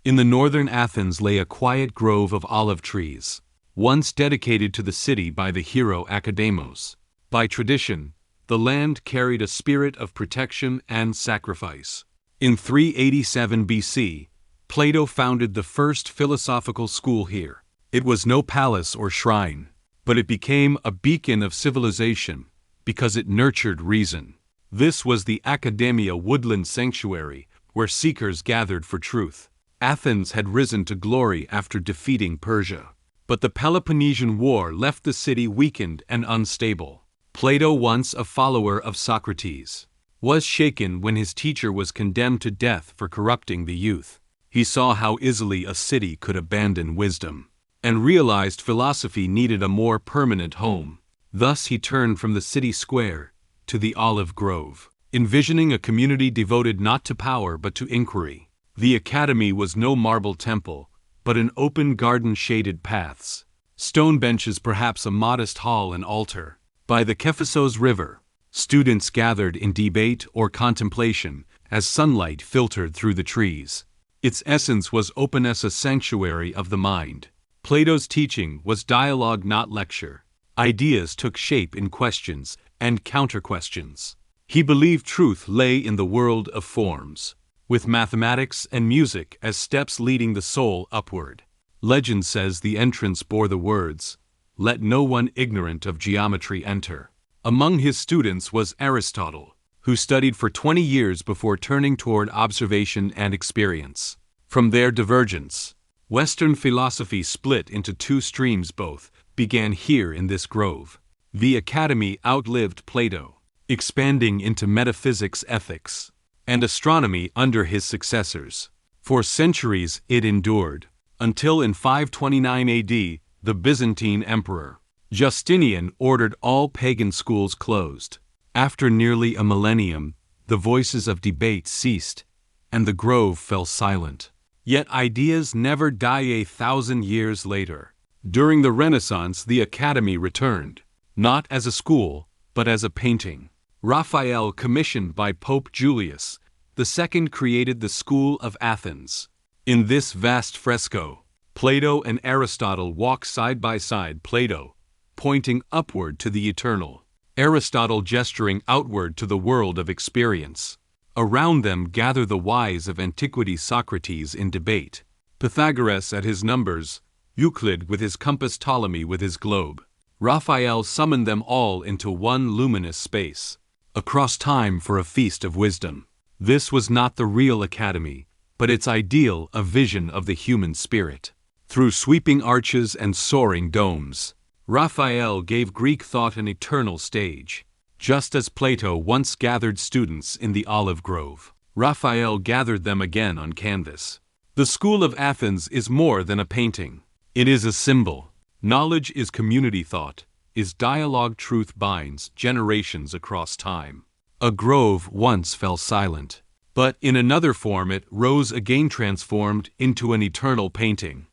In the northern Athens lay a quiet grove of olive trees, once dedicated to the city by the hero Akademos. By tradition, the land carried a spirit of protection and sacrifice. In 387 BC, Plato founded the first philosophical school here. It was no palace or shrine, but it became a beacon of civilization because it nurtured reason. This was the Akademia woodland sanctuary where seekers gathered for truth. Athens had risen to glory after defeating Persia, but the Peloponnesian War left the city weakened and unstable. Plato, once a follower of Socrates, was shaken when his teacher was condemned to death for corrupting the youth. He saw how easily a city could abandon wisdom, and realized philosophy needed a more permanent home. Thus he turned from the city square to the olive grove, envisioning a community devoted not to power but to inquiry. The academy was no marble temple, but an open garden shaded paths, stone benches, perhaps a modest hall and altar. By the Kephisos River, students gathered in debate or contemplation as sunlight filtered through the trees. Its essence was openness, a sanctuary of the mind. Plato's teaching was dialogue, not lecture. Ideas took shape in questions and counter-questions. He believed truth lay in the world of forms, with mathematics and music as steps leading the soul upward. Legend says the entrance bore the words, "Let no one ignorant of geometry enter." Among his students was Aristotle, who studied for 20 years before turning toward observation and experience. From their divergence, Western philosophy split into two streams. Both began here in this grove. The academy outlived Plato, expanding into metaphysics, ethics, and astronomy under his successors. For centuries it endured, until in 529 AD, the Byzantine Emperor Justinian ordered all pagan schools closed. After nearly a millennium, the voices of debate ceased, and the grove fell silent. Yet ideas never die. 1,000 years later, during the Renaissance, the academy returned, not as a school, but as a painting. Raphael, commissioned by Pope Julius II, created the School of Athens. In this vast fresco, Plato and Aristotle walk side by side, Plato pointing upward to the eternal, Aristotle gesturing outward to the world of experience. Around them gather the wise of antiquity, Socrates in debate, Pythagoras at his numbers, Euclid with his compass, Ptolemy with his globe. Raphael summoned them all into one luminous space, across time, for a feast of wisdom. This was not the real academy, but its ideal, a vision of the human spirit. Through sweeping arches and soaring domes, Raphael gave Greek thought an eternal stage. Just as Plato once gathered students in the olive grove, Raphael gathered them again on canvas. The School of Athens is more than a painting. It is a symbol. Knowledge is community, thought is dialogue, truth binds generations across time. A grove once fell silent, but in another form it rose again, transformed into an eternal painting.